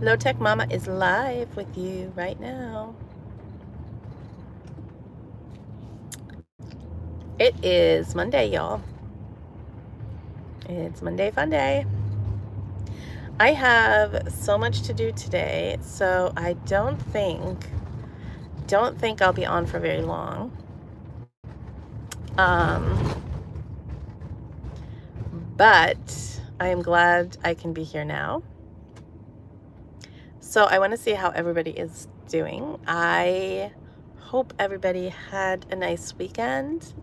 LowTech Mama is live with you right now. It is Monday, y'all. It's Monday Fun Day. I have so much to do today, so I don't think I'll be on for very long. But I am glad I can be here now. So I want to see how everybody is doing. I hope everybody had a nice weekend.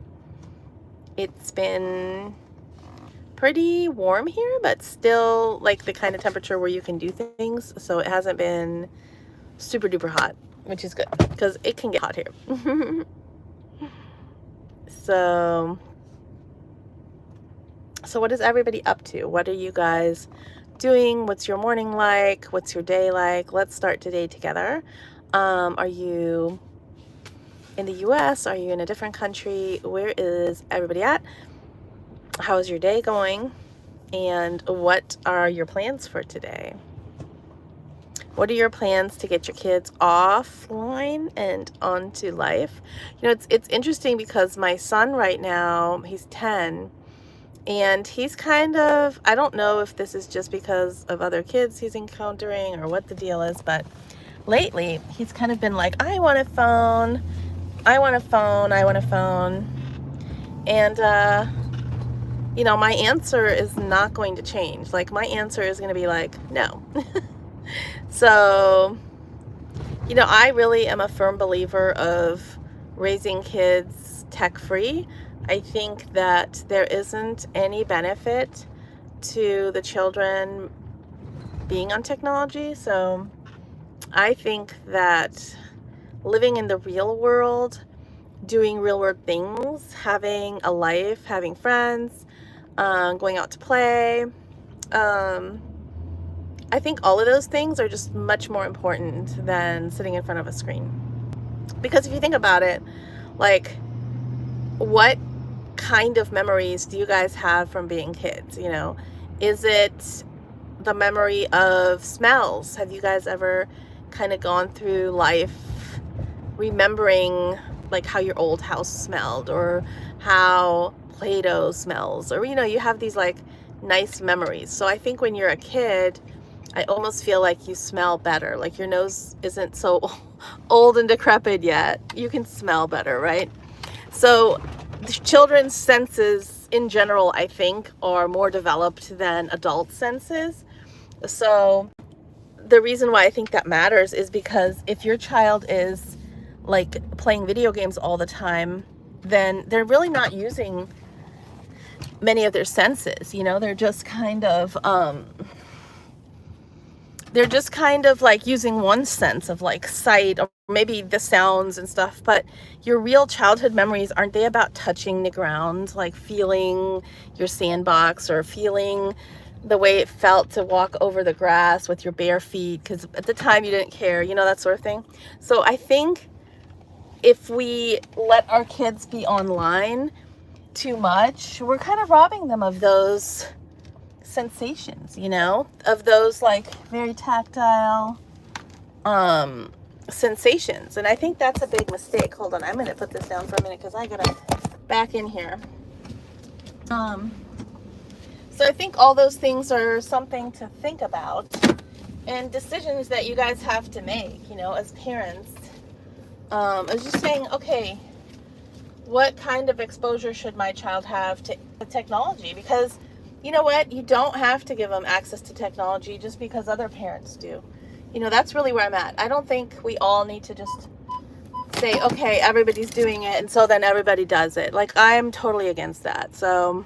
It's been pretty warm here, but still like the kind of temperature where you can do things. So it hasn't been super duper hot, which is good because it can get hot here. So what is everybody up to? What are you guys doing? What's your morning like? What's your day like? Let's start today together. Are you in the US? Are you in a different country? Where is everybody at? How's your day going? And what are your plans for today? What are your plans to get your kids offline and onto life? You know, it's interesting because my son right now, he's 10, and he's kind of, I don't know if this is just because of other kids he's encountering or what the deal is, but lately he's kind of been like, I want a phone, I want a phone, I want a phone. And, you know, my answer is not going to change. Like, my answer is going to be like, no. So, you know, I really am a firm believer of raising kids tech-free. I think that there isn't any benefit to the children being on technology. So I think that living in the real world, doing real world things, having a life, having friends, going out to play, I think all of those things are just much more important than sitting in front of a screen. Because if you think about it, like, what kind of memories do you guys have from being kids? You know, is it the memory of smells? Have you guys ever kind of gone through life remembering like how your old house smelled, or how Play-Doh smells, or, you know, you have these like nice memories. So I think when you're a kid, I almost feel like you smell better. Like your nose isn't so old and decrepit yet. You can smell better, right? So children's senses in general, I think, are more developed than adult senses. So the reason why I think that matters is because if your child is like playing video games all the time, then they're really not using many of their senses. You know, they're just kind of like using one sense of like sight, or maybe the sounds and stuff. But your real childhood memories, aren't they about touching the ground, like feeling your sandbox, or feeling the way it felt to walk over the grass with your bare feet, because at the time you didn't care, you know, that sort of thing. So I think if we let our kids be online too much, we're kind of robbing them of those sensations, you know, of those like very tactile sensations. And I think that's a big mistake. Hold on, I'm going to put this down for a minute because I gotta back in here. So I think all those things are something to think about, and decisions that you guys have to make, you know, as parents. I was just saying, okay, what kind of exposure should my child have to technology? Because you know what? You don't have to give them access to technology just because other parents do. You know, that's really where I'm at. I don't think we all need to just say, okay, everybody's doing it, and so then everybody does it. Like, I'm totally against that. So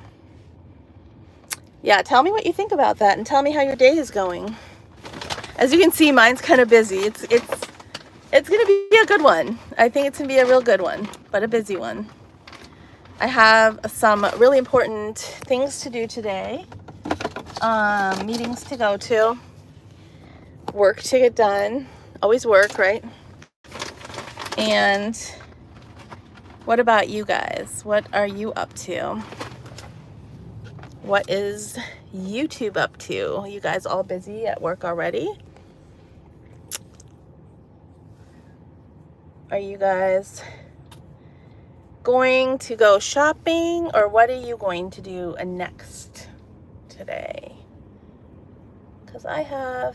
yeah, tell me what you think about that, and tell me how your day is going. As you can see, mine's kind of busy. It's gonna be a good one. I think it's gonna be a real good one, but a busy one. I have some really important things to do today, meetings to go to, work to get done, always work, right? And what about you guys? What are you up to? What is YouTube up to? You guys all busy at work already? Are you guys going to go shopping, or what are you going to do next today? Because I have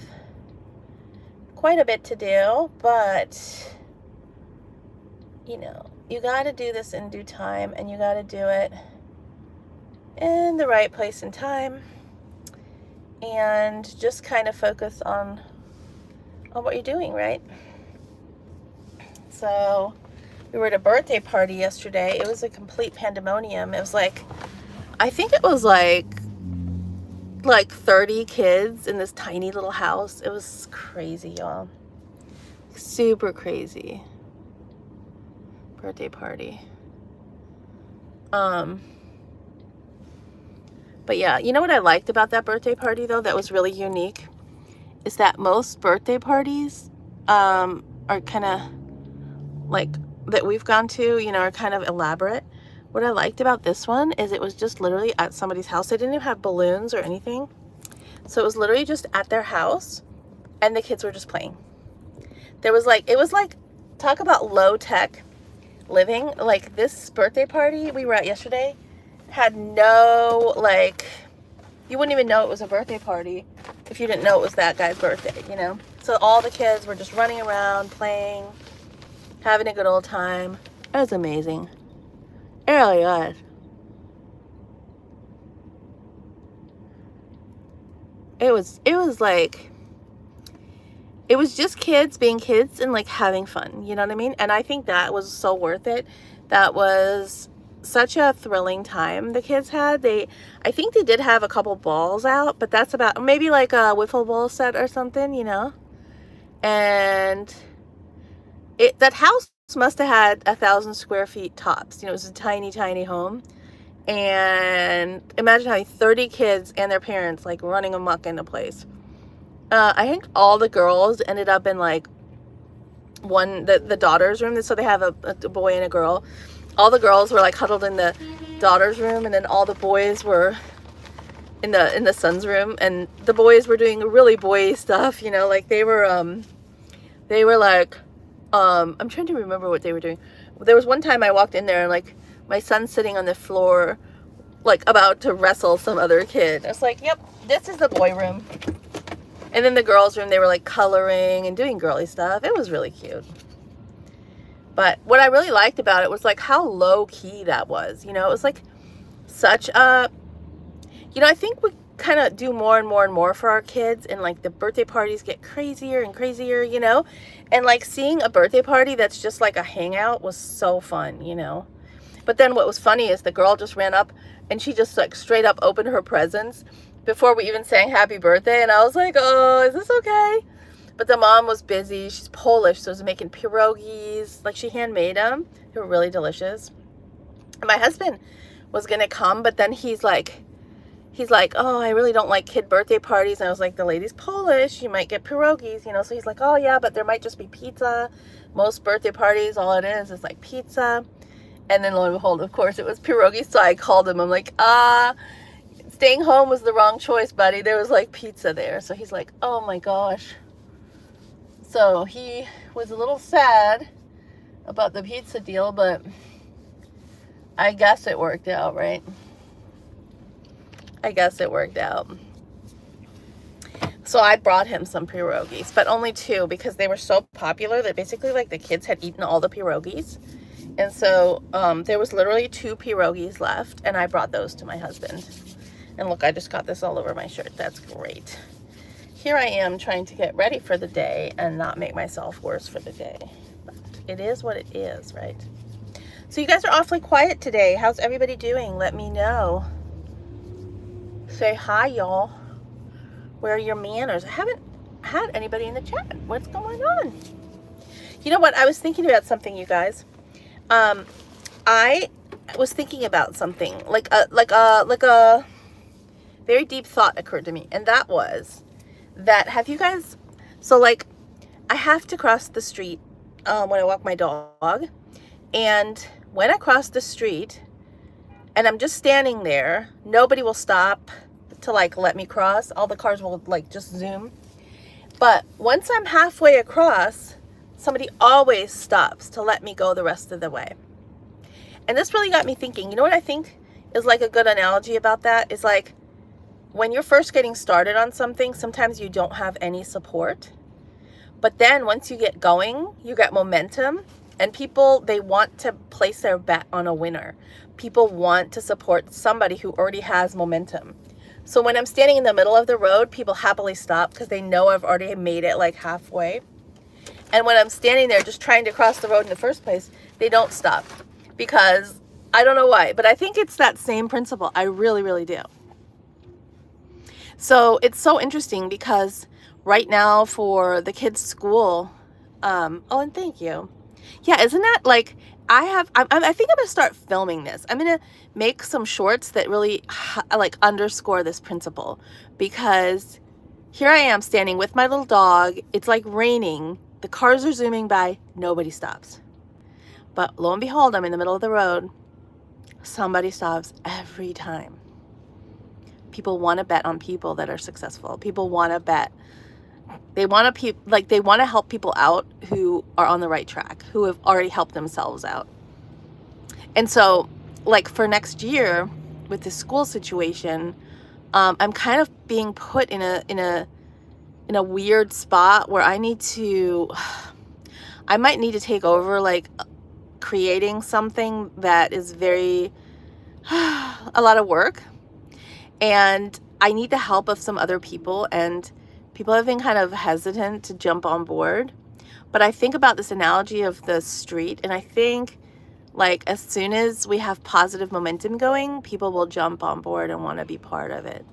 quite a bit to do, but you know, you got to do this in due time, and you got to do it in the right place and time, and just kind of focus on what you're doing, right? So we were at a birthday party yesterday. It was a complete pandemonium. It was like, I think it was like 30 kids in this tiny little house. It was crazy, y'all. Super crazy birthday party. But yeah, you know what I liked about that birthday party though that was really unique is that most birthday parties are kind of like that we've gone to, you know, are kind of elaborate. What I liked about this one is it was just literally at somebody's house. They didn't even have balloons or anything. So it was literally just at their house, and the kids were just playing. There was like, it was like, talk about low-tech living. Like this birthday party we were at yesterday had no, like, you wouldn't even know it was a birthday party if you didn't know it was that guy's birthday, you know? So all the kids were just running around, playing, having a good old time. It was amazing. It really was. It was like, it was just kids being kids and like having fun, you know what I mean? And I think that was so worth it. That was such a thrilling time the kids had. I think they did have a couple balls out, but that's about, maybe like a wiffle ball set or something, you know? And that house must have had 1,000 square feet tops. You know, it was a tiny, tiny home. And imagine having 30 kids and their parents like running amok in the place. I think all the girls ended up in like the daughter's room. So they have a boy and a girl. All the girls were like huddled in the daughter's room, and then all the boys were in the son's room. And the boys were doing really boy stuff, you know, like they were like, I'm trying to remember what they were doing. There was one time I walked in there and like my son's sitting on the floor, like about to wrestle some other kid. I was like, yep, this is the boy room. And then the girls' room, they were like coloring and doing girly stuff. It was really cute. But what I really liked about it was like how low key that was. You know, it was like such a, you know, I think we kind of do more and more and more for our kids, and like the birthday parties get crazier and crazier, you know, and like seeing a birthday party that's just like a hangout was so fun, you know. But then what was funny is the girl just ran up and she just like straight up opened her presents before we even sang happy birthday, and I was like, oh, is this okay? But the mom was busy. She's Polish, so she was making pierogies, like she handmade them. They were really delicious. And my husband was gonna come, but then he's like, oh, I really don't like kid birthday parties. And I was like, the lady's Polish, you might get pierogies, you know. So he's like, oh yeah, but there might just be pizza. Most birthday parties, all it is like pizza. And then lo and behold, of course, it was pierogies. So I called him. I'm like, staying home was the wrong choice, buddy. There was like pizza there. So he's like, oh my gosh. So he was a little sad about the pizza deal, but I guess it worked out, right? I guess it worked out. So I brought him some pierogies, but only 2 because they were so popular that basically like the kids had eaten all the pierogies. And so there was literally 2 pierogies left, and I brought those to my husband. And look, I just got this all over my shirt. That's great. Here I am trying to get ready for the day and not make myself worse for the day. But it is what it is, right? So you guys are awfully quiet today. How's everybody doing? Let me know. Say hi, y'all. Where are your manners? I haven't had anybody in the chat. What's going on? You know what? I was thinking about something, you guys. I was thinking about something like a very deep thought occurred to me, and that was that, have you guys, so like I have to cross the street when I walk my dog, and when I cross the street and I'm just standing there, nobody will stop to like let me cross. All the cars will like just zoom. But once I'm halfway across, somebody always stops to let me go the rest of the way. And this really got me thinking. You know what I think is like a good analogy about that is like when you're first getting started on something, sometimes you don't have any support. But then once you get going, you get momentum, and people, they want to place their bet on a winner. People want to support somebody who already has momentum. So when I'm standing in the middle of the road, people happily stop because they know I've already made it like halfway. And when I'm standing there just trying to cross the road in the first place, they don't stop because I don't know why, but I think it's that same principle. I really, really do. So it's so interesting because right now for the kids' school, oh, and thank you. Yeah, isn't that like, I think I'm gonna start filming this. I'm gonna make some shorts that really like underscore this principle, because here I am standing with my little dog. It's like raining. The cars are zooming by. Nobody stops. But lo and behold, I'm in the middle of the road. Somebody stops every time. People want to bet on people that are successful. People want to bet. They want to help people out who are on the right track, who have already helped themselves out. And so, like for next year with the school situation, I'm kind of being put in a weird spot where I might need to take over like creating something that is very a lot of work, and I need the help of some other people, and people have been kind of hesitant to jump on board. But I think about this analogy of the street, and I think like as soon as we have positive momentum going, people will jump on board and want to be part of it.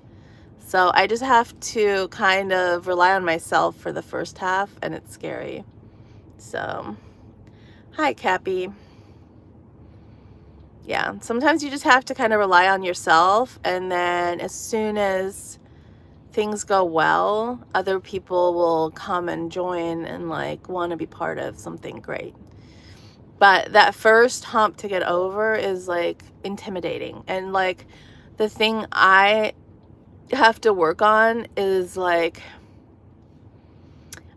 So I just have to kind of rely on myself for the first half, and it's scary. So, hi, Cappy. Yeah, sometimes you just have to kind of rely on yourself, and then as soon as things go well, other people will come and join and like want to be part of something great. But that first hump to get over is like intimidating. And like the thing I have to work on is like,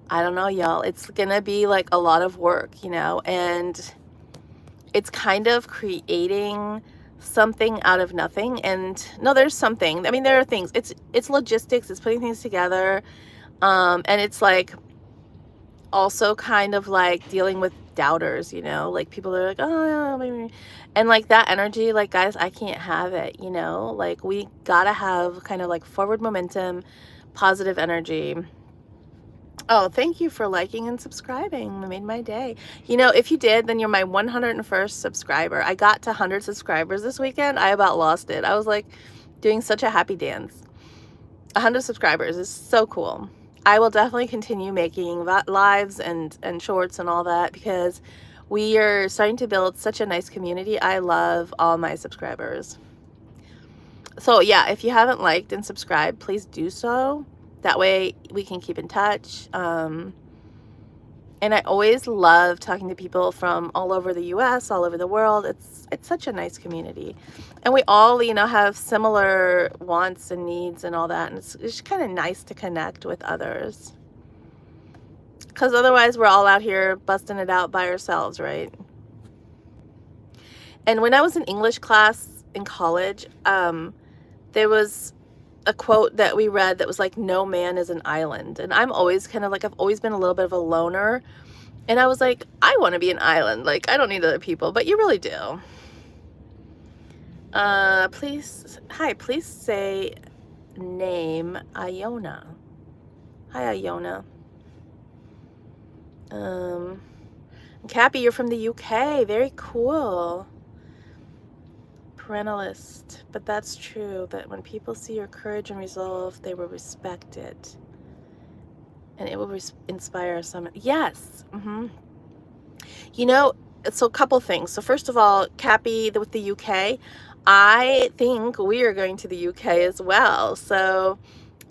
I don't know, y'all, it's gonna be like a lot of work, you know, and it's kind of creating something out of nothing. And no, there's something. I mean, there are things. It's logistics. It's putting things together. And it's like also kind of like dealing with doubters, you know, like people are like, oh, yeah, maybe. And like that energy, like guys, I can't have it, you know, like we gotta have kind of like forward momentum, positive energy. Oh, thank you for liking and subscribing. It made my day. You know, if you did, then you're my 101st subscriber. I got to 100 subscribers this weekend. I about lost it. I was like doing such a happy dance. 100 subscribers is so cool. I will definitely continue making lives and shorts and all that, because we are starting to build such a nice community. I love all my subscribers. So yeah, if you haven't liked and subscribed, please do so. That way we can keep in touch. And I always love talking to people from all over the US, all over the world. It's such a nice community. And we all, you know, have similar wants and needs and all that. And it's just kind of nice to connect with others. Because otherwise we're all out here busting it out by ourselves, right? And when I was in English class in college, there was a quote that we read that was like, no man is an island. And I'm always kind of like, I've always been a little bit of a loner. And I was like, I want to be an island. Like, I don't need other people, but you really do. Please say name Iona. Hi, Iona. Cappy, you're from the UK. Very cool. Parentalist, but that's true, that when people see your courage and resolve, they will respect it, and it will inspire some. Yes. You know, so a couple things. So first of all, Cappy with the UK, I think we are going to the UK as well. So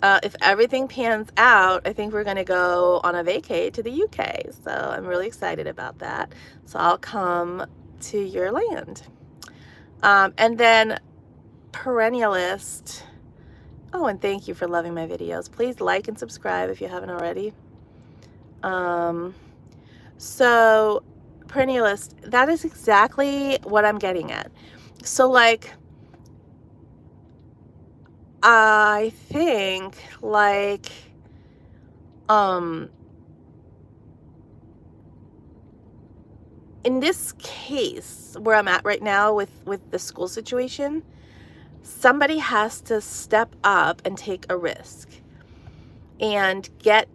if everything pans out, I think we're going to go on a vacay to the UK. So I'm really excited about that. So I'll come to your land. And then perennialist. Oh, and thank you for loving my videos. Please like and subscribe if you haven't already. So, perennialist, that is exactly what I'm getting at. So, like, I think, like, um, in this case where I'm at right now with the school situation, somebody has to step up and take a risk and get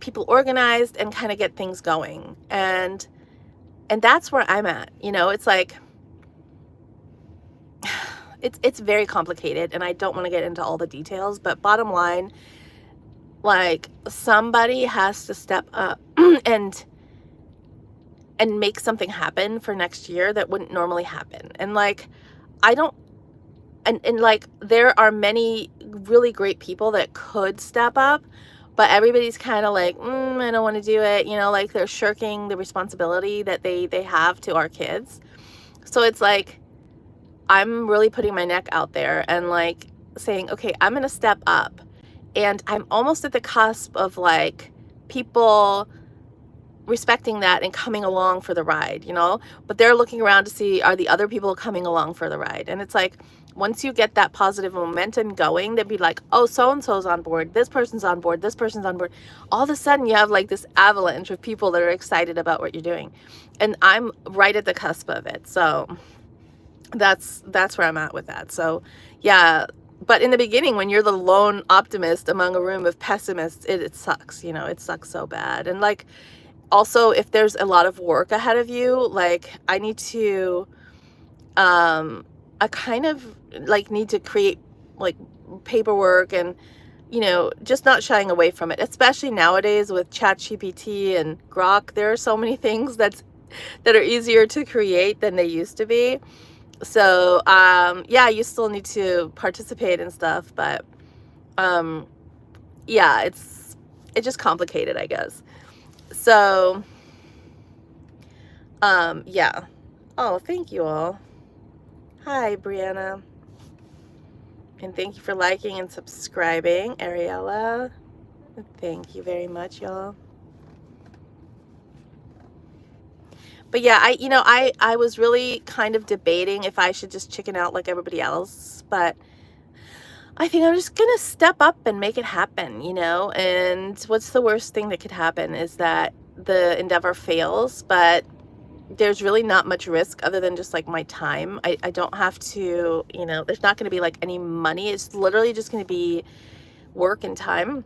people organized and kind of get things going. And that's where I'm at. You know, it's like it's very complicated, and I don't want to get into all the details, but bottom line, like, somebody has to step up and make something happen for next year that wouldn't normally happen. And like, I don't, and like, there are many really great people that could step up, but everybody's kind of like, I don't want to do it, you know, like they're shirking the responsibility that they have to our kids. So it's like, I'm really putting my neck out there and like saying, okay, I'm going to step up. And I'm almost at the cusp of like people respecting that and coming along for the ride, you know, but they're looking around to see, are the other people coming along for the ride? And it's like, once you get that positive momentum going, they'd be like, oh, so-and-so's on board, this person's on board, this person's on board. All of a sudden you have like this avalanche of people that are excited about what you're doing. And I'm right at the cusp of it. So that's where I'm at with that. So yeah, but in the beginning, when you're the lone optimist among a room of pessimists, it sucks, you know, it sucks so bad. And like, also, if there's a lot of work ahead of you, like, I need to, I kind of like need to create like paperwork and, you know, just not shying away from it, especially nowadays with ChatGPT and Grok. There are so many things that are easier to create than they used to be. So, yeah, you still need to participate and stuff, but, yeah, it's just complicated, I guess. So, yeah. Oh, thank you all. Hi, Brianna. And thank you for liking and subscribing, Ariella. Thank you very much, y'all. But yeah, I was really kind of debating if I should just chicken out like everybody else, but I think I'm just gonna step up and make it happen, you know? And what's the worst thing that could happen is that the endeavor fails, but there's really not much risk other than just like my time. I don't have to, you know, there's not going to be like any money. It's literally just going to be work and time.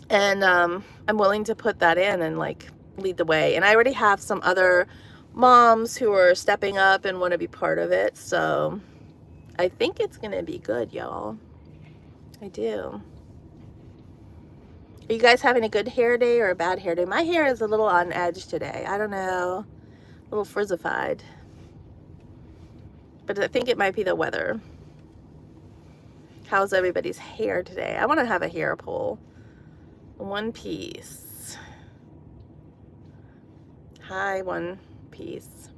And I'm willing to put that in and like lead the way. And I already have some other moms who are stepping up and want to be part of it. So I think it's going to be good, y'all. I do. Are you guys having a good hair day or a bad hair day? My hair is a little on edge today. I don't know. A little frizzified. But I think it might be the weather. How's everybody's hair today? I want to have a hair pull. One Piece. Hi, One Piece.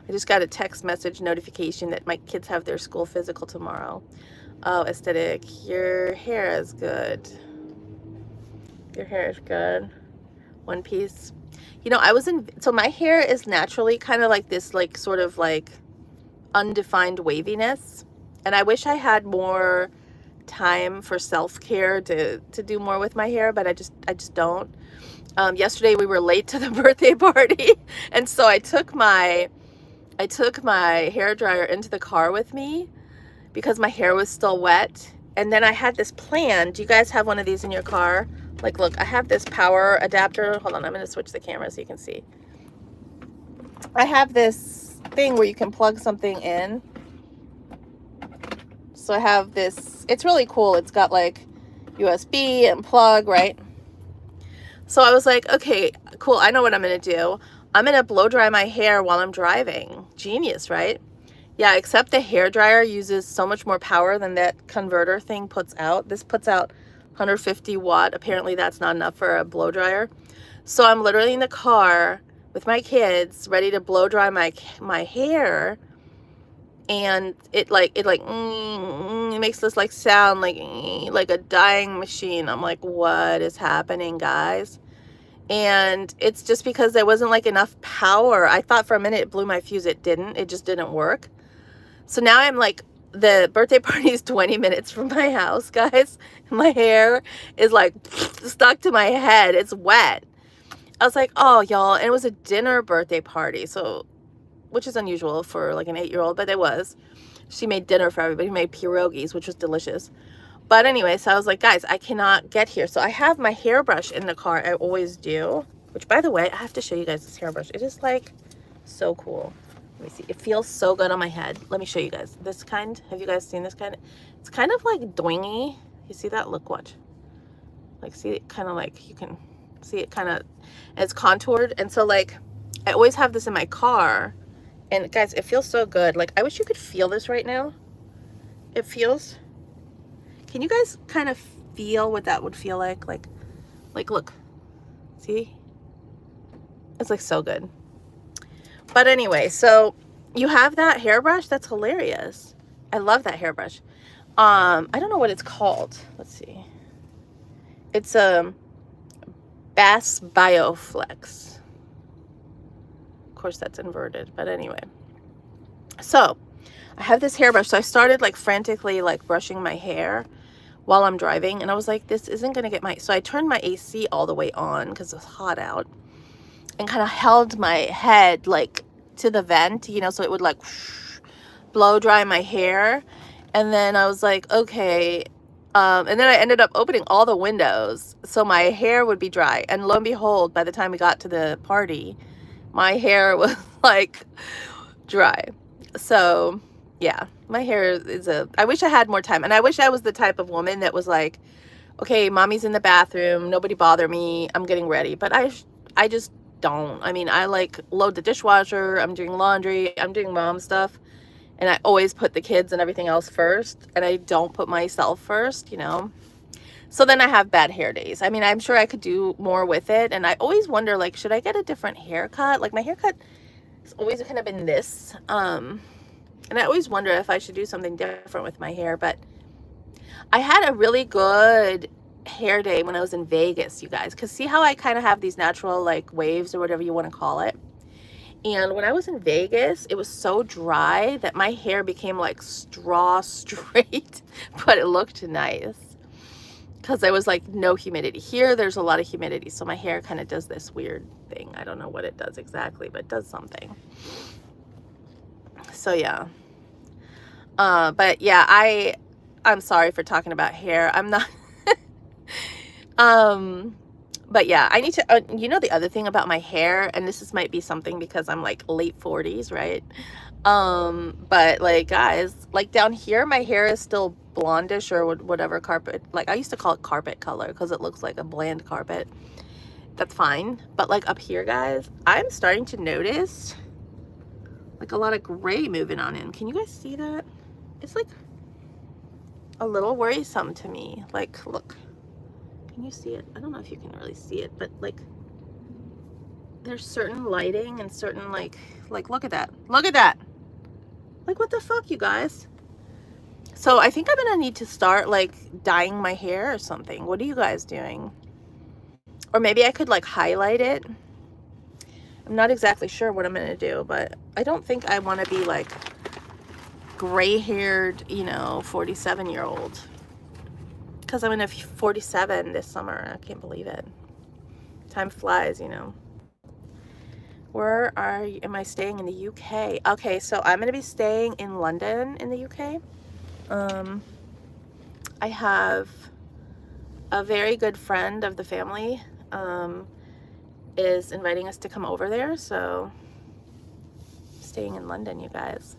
I just got a text message notification that my kids have their school physical tomorrow. Oh, aesthetic. Your hair is good. Your hair is good. One Piece. You know, so my hair is naturally kind of like this, like sort of like undefined waviness. And I wish I had more time for self-care to do more with my hair, but I just don't. Yesterday we were late to the birthday party, and so I took my hair dryer into the car with me because my hair was still wet. And then I had this plan. Do you guys have one of these in your car? Like, look, I have this power adapter. Hold on, I'm going to switch the camera so you can see. I have this thing where you can plug something in. So I have this, it's really cool. It's got like USB and plug, right? So I was like, okay, cool. I know what I'm going to do. I'm going to blow dry my hair while I'm driving. Genius, right? Yeah, except the hair dryer uses so much more power than that converter thing puts out. This puts out 150 watt. Apparently that's not enough for a blow dryer. So I'm literally in the car with my kids ready to blow dry my hair. and it makes this like sound like a dying machine. I'm like, what is happening, guys? And it's just because there wasn't like enough power. I thought for a minute it blew my fuse. It didn't. It just didn't work. So now I'm like, the birthday party is 20 minutes from my house, guys. My hair is like stuck to my head. It's wet. I was like, oh, y'all. And it was a dinner birthday party. So, which is unusual for like an 8-year-old, but it was. She made dinner for everybody. Made pierogies, which was delicious. But anyway, so I was like, guys, I cannot get here. So I have my hairbrush in the car. I always do. Which, by the way, I have to show you guys this hairbrush. It is like so cool. Let me see. It feels so good on my head. Let me show you guys. This kind. Have you guys seen this kind? It's kind of like doingy. You see that? Look, watch. Like, see it kind of like, you can see it kind of, it's contoured. And so like, I always have this in my car. And guys, it feels so good. Like, I wish you could feel this right now. It feels... Can you guys kind of feel what that would feel like? Like, look. See? It's like so good. But anyway, so you have that hairbrush. That's hilarious. I love that hairbrush. I don't know what it's called. Let's see. It's a Bass Bioflex. Of course, that's inverted. But anyway. So I have this hairbrush. So I started like frantically like brushing my hair while I'm driving, and I was like, this isn't gonna get my... So I turned my AC all the way on because it's hot out, and kind of held my head like to the vent, you know, so it would like blow dry my hair. And then I was like, okay, and then I ended up opening all the windows so my hair would be dry, and lo and behold, by the time we got to the party, my hair was like dry. So yeah, my hair is I wish I had more time, and I wish I was the type of woman that was like, okay, mommy's in the bathroom, nobody bother me, I'm getting ready. But I just don't. I mean, I like load the dishwasher, I'm doing laundry, I'm doing mom stuff, and I always put the kids and everything else first, and I don't put myself first, you know. So then I have bad hair days. I mean, I'm sure I could do more with it, and I always wonder, like, should I get a different haircut? Like, my haircut has always kind of been this, and I always wonder if I should do something different with my hair. But I had a really good hair day when I was in Vegas, you guys. Because see how I kind of have these natural, like, waves or whatever you want to call it? And when I was in Vegas, it was so dry that my hair became, like, straw straight. But it looked nice. Because there was, like, no humidity. Here, there's a lot of humidity. So my hair kind of does this weird thing. I don't know what it does exactly, but it does something. So yeah, but yeah, I'm sorry for talking about hair. I'm not, but yeah, I need to, you know, the other thing about my hair, and this might be something because I'm like late 40s, right? But like, guys, like down here, my hair is still blondish or whatever carpet, like I used to call it carpet color because it looks like a bland carpet. That's fine. But like up here, guys, I'm starting to notice like a lot of gray moving on in. Can you guys see that? It's like a little worrisome to me. Like, look, can you see it? I don't know if you can really see it, but like there's certain lighting and certain like look at that. Look at that. Like, what the fuck, you guys? So I think I'm gonna need to start like dyeing my hair or something. What are you guys doing? Or maybe I could like highlight it. I'm not exactly sure what I'm gonna do, but I don't think I want to be like gray-haired, you know, 47-year-old. Because I'm gonna be 47 this summer. I can't believe it. Time flies, you know. Where am I staying in the UK? Okay, so I'm gonna be staying in London in the UK. I have a very good friend of the family is inviting us to come over there, so staying in London, you guys.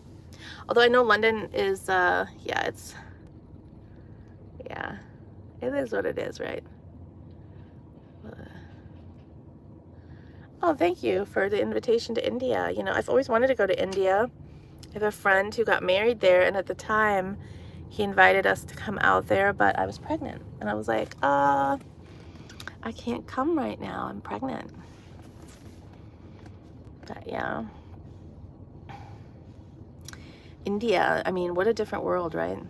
Although I know London is yeah, it is what it is, right? Oh, thank you for the invitation to India. You know, I've always wanted to go to India. I have a friend who got married there, and at the time he invited us to come out there, but I was pregnant, and I was like, I can't come right now, I'm pregnant. But yeah, India. I mean, what a different world, right?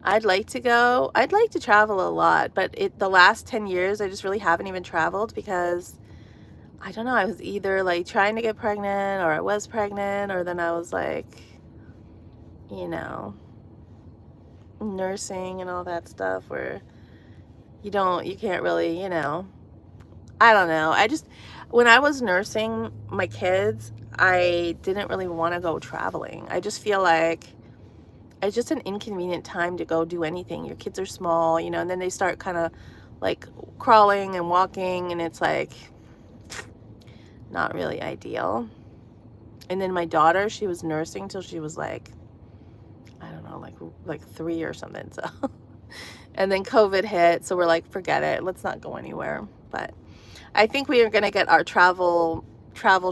I'd like to go. I'd like to travel a lot, but the last 10 years I just really haven't even traveled because I don't know, I was either like trying to get pregnant or I was pregnant, or then I was like, you know, nursing and all that stuff where you can't really, I don't know. When I was nursing my kids, I didn't really want to go traveling. I just feel like it's just an inconvenient time to go do anything. Your kids are small, and then they start kind of like crawling and walking, and it's like not really ideal. And then my daughter, she was nursing till she was like, I don't know, like 3 or something. So, and then COVID hit, so we're like, forget it. Let's not go anywhere. But I think we are gonna get our travel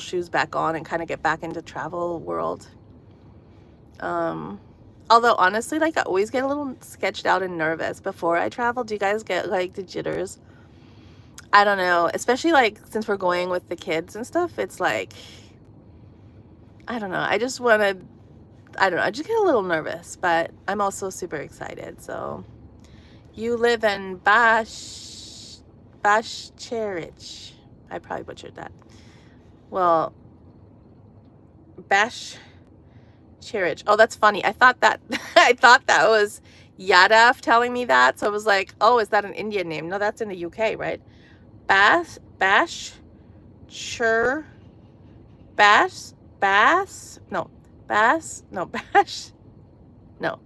shoes back on and kind of get back into travel world. Although honestly, like I always get a little sketched out and nervous before I travel. Do you guys get like the jitters? I don't know, especially like since we're going with the kids and stuff, it's like, I don't know. I just get a little nervous, but I'm also super excited. So you live in Bashcherich. I probably butchered that. Well, Bashcherich. Oh, that's funny. I thought that was Yadav telling me that. So I was like, oh, is that an Indian name? No, that's in the UK, right? Bash, Chur, Bass, no, Bass, no, Bash, no,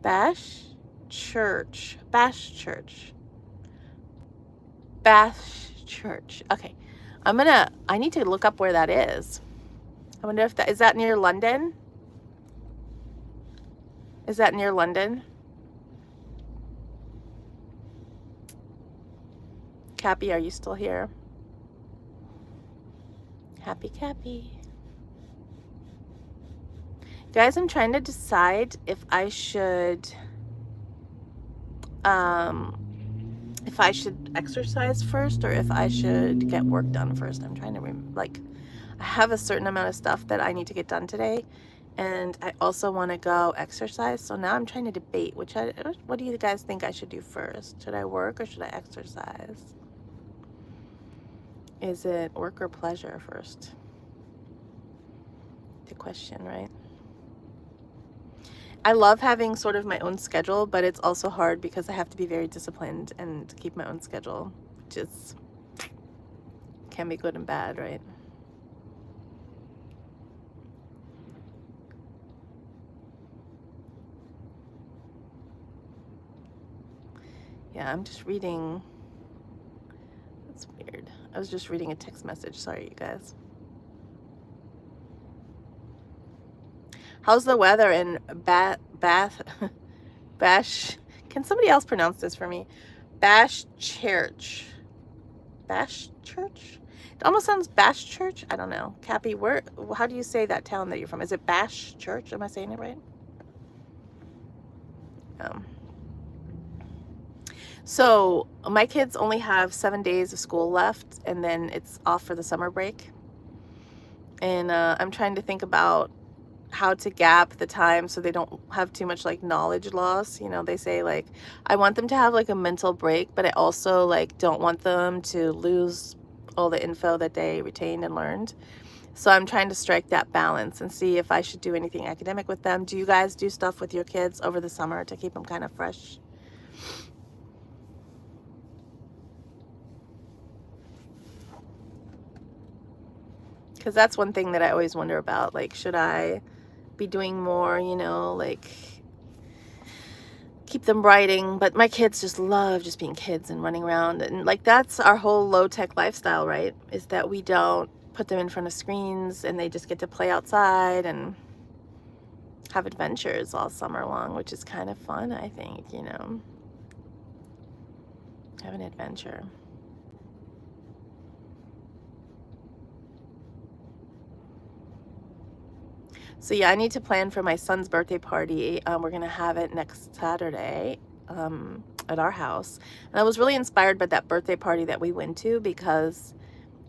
Bash Church, Bash Church, Bash Church. Okay, I need to look up where that is. I wonder if is that near London? Is that near London? Cappy, are you still here? Happy Cappy. Guys, I'm trying to decide if I should exercise first or if I should get work done first. I'm trying to I have a certain amount of stuff that I need to get done today, and I also want to go exercise. So now I'm trying to debate what do you guys think I should do first? Should I work or should I exercise? Is it work or pleasure first? The question, right? I love having sort of my own schedule, but it's also hard because I have to be very disciplined and keep my own schedule, which is can be good and bad, right? Yeah, I'm just reading. That's weird. I was just reading a text message. Sorry, you guys. How's the weather in Bash? Can somebody else pronounce this for me? Bashchurch. Bashchurch? It almost sounds Bashchurch. I don't know. Cappy, how do you say that town that you're from? Is it Bashchurch? Am I saying it right? So my kids only have 7 days of school left, and then it's off for the summer break. And I'm trying to think about how to gap the time so they don't have too much like knowledge loss. They say like I want them to have like a mental break, but I also like don't want them to lose all the info that they retained and learned. So I'm trying to strike that balance and see if I should do anything academic with them. Do you guys do stuff with your kids over the summer to keep them kind of fresh? Because that's one thing that I always wonder about. Like, should I be doing more, like keep them writing? But my kids just love just being kids and running around. And like, that's our whole low-tech lifestyle, right? Is that we don't put them in front of screens and they just get to play outside and have adventures all summer long, which is kind of fun, I think, have an adventure. So yeah, I need to plan for my son's birthday party. We're gonna have it next Saturday at our house. And I was really inspired by that birthday party that we went to because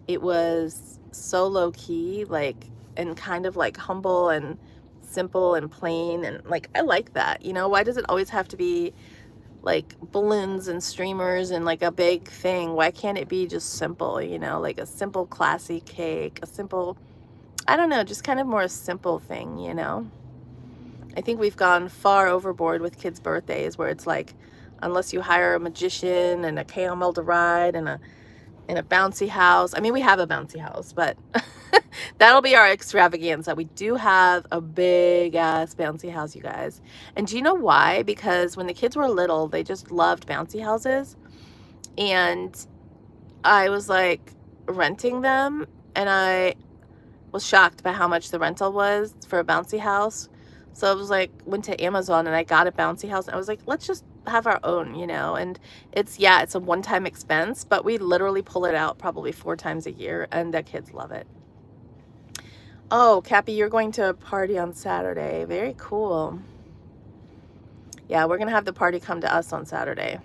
it was so low key, like, and kind of like humble and simple and plain, and like I like that. You know, why does it always have to be like balloons and streamers and like a big thing? Why can't it be just simple, you know, like a simple classy cake, a simple, I don't know, just kind of more a simple thing, you know? I think we've gone far overboard with kids' birthdays where it's like, unless you hire a magician and a camel to ride and a bouncy house. I mean, we have a bouncy house, but that'll be our extravaganza. We do have a big ass bouncy house, you guys. And do you know why? Because when the kids were little, they just loved bouncy houses. And I was like renting them, and I was shocked by how much the rental was for a bouncy house. So I was like, went to Amazon and I got a bouncy house. And I was like, let's just have our own, you know? And it's, yeah, it's a one-time expense, but we literally pull it out probably 4 times a year, and the kids love it. Oh, Cappy, you're going to a party on Saturday. Very cool. Yeah, we're going to have the party come to us on Saturday.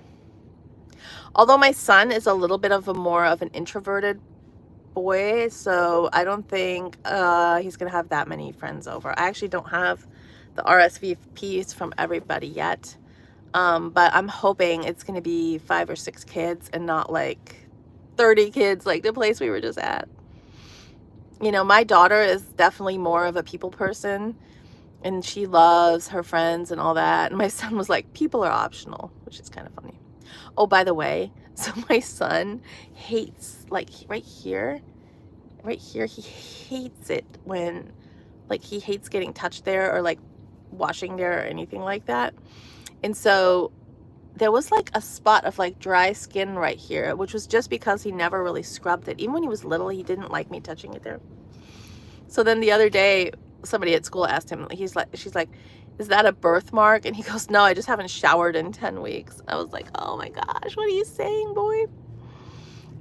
Although my son is a little bit of a more of an introverted boy, so I don't think he's going to have that many friends over. I actually don't have the RSVPs from everybody yet. But I'm hoping it's going to be 5 or 6 kids and not like 30 kids like the place we were just at. You know, my daughter is definitely more of a people person, and she loves her friends and all that. And my son was like, people are optional, which is kind of funny. Oh, by the way, so my son hates, like right here, he hates it when, like, he hates getting touched there or like washing there or anything like that. And so there was like a spot of like dry skin right here, which was just because he never really scrubbed it. Even when he was little, he didn't like me touching it there. So then the other day, somebody at school asked him, she's like, is that a birthmark? And he goes, no, I just haven't showered in 10 weeks. I was like, oh my gosh, what are you saying, boy?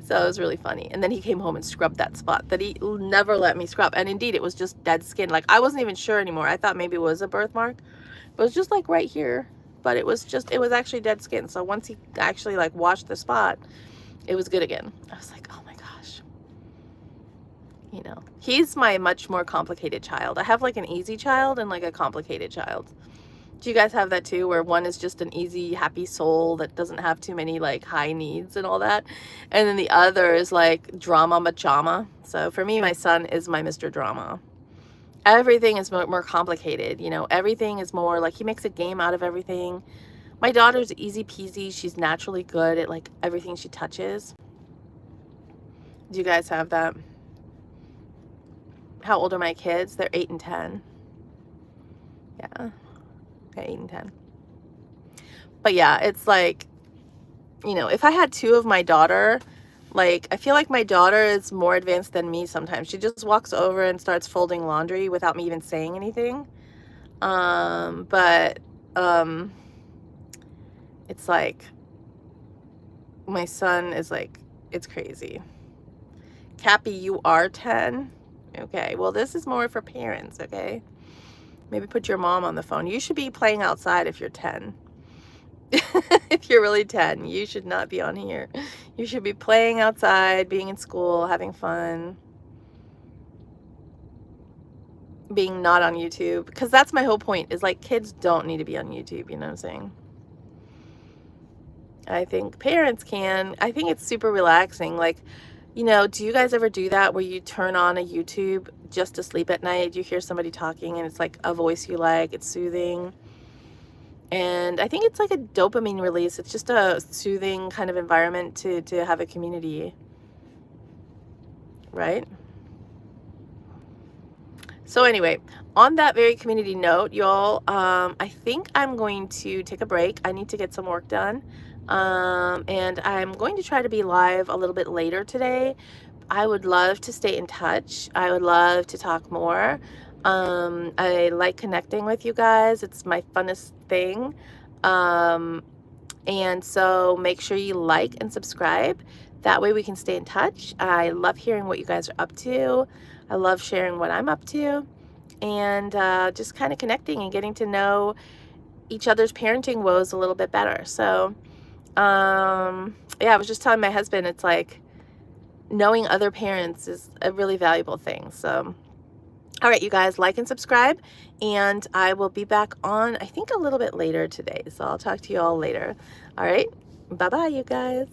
So it was really funny. And then he came home and scrubbed that spot that he never let me scrub. And indeed, it was just dead skin. Like, I wasn't even sure anymore. I thought maybe it was a birthmark. But it was just like right here. But it was actually dead skin. So once he actually like washed the spot, it was good again. I was like, oh my gosh. You know, he's my much more complicated child. I have like an easy child and like a complicated child. Do you guys have that too, where one is just an easy, happy soul that doesn't have too many like high needs and all that? And then the other is like drama machama. So for me, my son is my Mr. Drama. Everything is more complicated, you know, everything is more like, he makes a game out of everything. My daughter's easy peasy. She's naturally good at like everything she touches. Do you guys have that? How old are my kids? They're 8 and 10. Yeah. 8 and 10. But yeah, it's like, you know, if I had 2 of my daughter, like, I feel like my daughter is more advanced than me sometimes. She just walks over and starts folding laundry without me even saying anything. But it's like, my son is like, it's crazy. Cappy, you are 10? Okay, well, this is more for parents, okay? Maybe put your mom on the phone. You should be playing outside if you're 10. If you're really 10, you should not be on here. You should be playing outside, being in school, having fun, being not on YouTube. Because that's my whole point, is like, kids don't need to be on YouTube, you know what I'm saying? I think parents can. I think it's super relaxing. Like, you know, do you guys ever do that where you turn on a YouTube just to sleep at night? You hear somebody talking and it's like a voice you like, it's soothing. And I think it's like a dopamine release. It's just a soothing kind of environment to have a community, right? So anyway, on that very community note, y'all, I think I'm going to take a break. I need to get some work done. And I'm going to try to be live a little bit later today. I would love to stay in touch. I would love to talk more. I like connecting with you guys. It's my funnest thing. And so make sure you like and subscribe. That way we can stay in touch. I love hearing what you guys are up to. I love sharing what I'm up to. And just kind of connecting and getting to know each other's parenting woes a little bit better. So, yeah, I was just telling my husband, it's like, knowing other parents is a really valuable thing. So, all right, you guys, like and subscribe, and I will be back on, I think, a little bit later today. So I'll talk to you all later. All right, bye-bye, you guys.